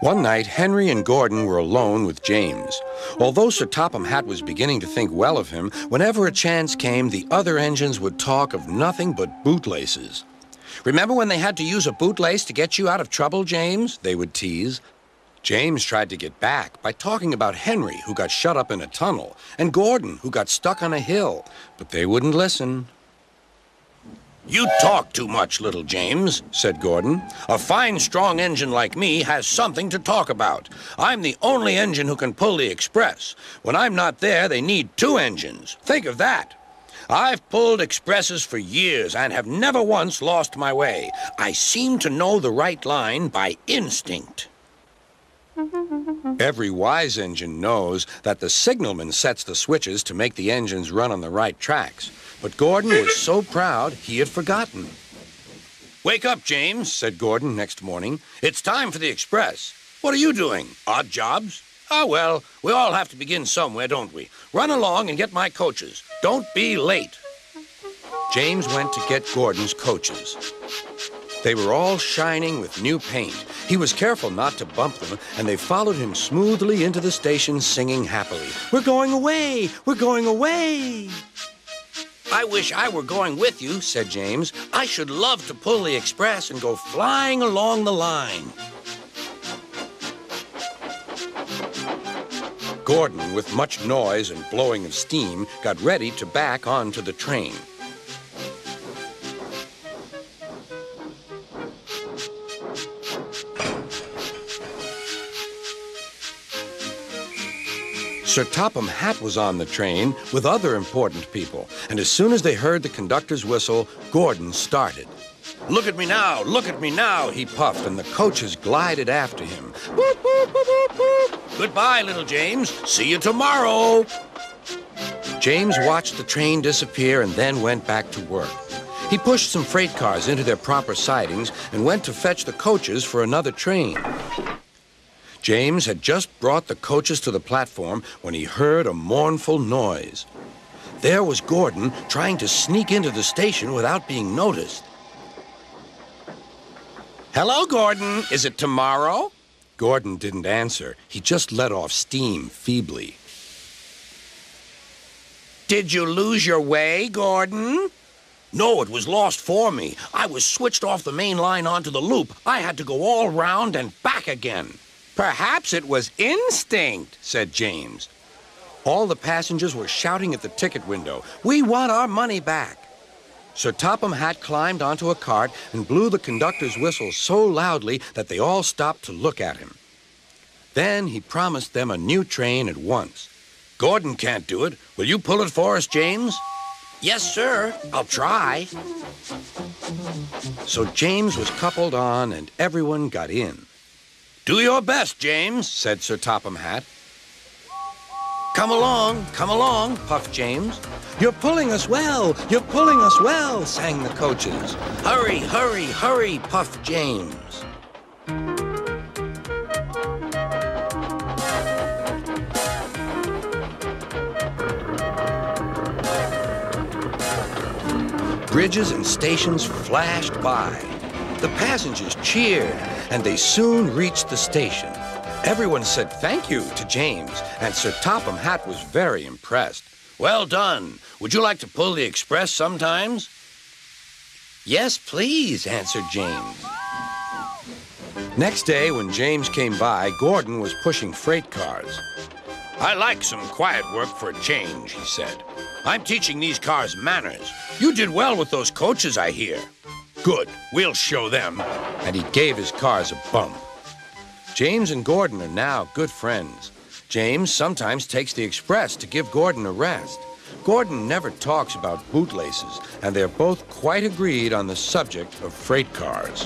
One night, Henry and Gordon were alone with James. Although Sir Topham Hatt was beginning to think well of him, whenever a chance came, the other engines would talk of nothing but bootlaces. "Remember when they had to use a bootlace to get you out of trouble, James?" they would tease. James tried to get back by talking about Henry, who got shut up in a tunnel, and Gordon, who got stuck on a hill, but they wouldn't listen. "You talk too much, little James," said Gordon. "A fine, strong engine like me has something to talk about. I'm the only engine who can pull the express. When I'm not there, they need two engines. Think of that. I've pulled expresses for years and have never once lost my way. I seem to know the right line by instinct." Every wise engine knows that the signalman sets the switches to make the engines run on the right tracks. But Gordon was so proud he had forgotten. "Wake up, James," said Gordon next morning. "It's time for the express. What are you doing? Odd jobs? Ah, well, we all have to begin somewhere, don't we? Run along and get my coaches. Don't be late." James went to get Gordon's coaches. They were all shining with new paint. He was careful not to bump them, and they followed him smoothly into the station singing happily. "We're going away! We're going away!" "I wish I were going with you," said James. "I should love to pull the express and go flying along the line." Gordon, with much noise and blowing of steam, got ready to back onto the train. Sir Topham Hatt was on the train with other important people, and as soon as they heard the conductor's whistle, Gordon started. "Look at me now," he puffed, and the coaches glided after him. "Boop, boop, boop, boop, boop. Goodbye, little James. See you tomorrow." James watched the train disappear and then went back to work. He pushed some freight cars into their proper sidings and went to fetch the coaches for another train. James had just brought the coaches to the platform when he heard a mournful noise. There was Gordon trying to sneak into the station without being noticed. "Hello, Gordon. Is it tomorrow?" Gordon didn't answer. He just let off steam feebly. "Did you lose your way, Gordon?" "No, it was lost for me. I was switched off the main line onto the loop. I had to go all round and back again." "Perhaps it was instinct," said James. All the passengers were shouting at the ticket window, "We want our money back." Sir Topham Hatt climbed onto a cart and blew the conductor's whistle so loudly that they all stopped to look at him. Then he promised them a new train at once. "Gordon can't do it. Will you pull it for us, James?" "Yes, sir. I'll try." So James was coupled on and everyone got in. "Do your best, James," said Sir Topham Hatt. Come along, puffed James. "You're pulling us well, you're pulling us well," sang the coaches. "Hurry, hurry, hurry," puffed James. Bridges and stations flashed by. The passengers cheered, and they soon reached the station. Everyone said thank you to James, and Sir Topham Hatt was very impressed. "Well done. Would you like to pull the express sometimes?" "Yes, please," answered James. Next day, when James came by, Gordon was pushing freight cars. "I like some quiet work for a change," he said. "I'm teaching these cars manners. You did well with those coaches, I hear." "Good. We'll show them." And he gave his cars a bump. James and Gordon are now good friends. James sometimes takes the express to give Gordon a rest. Gordon never talks about bootlaces, and they're both quite agreed on the subject of freight cars.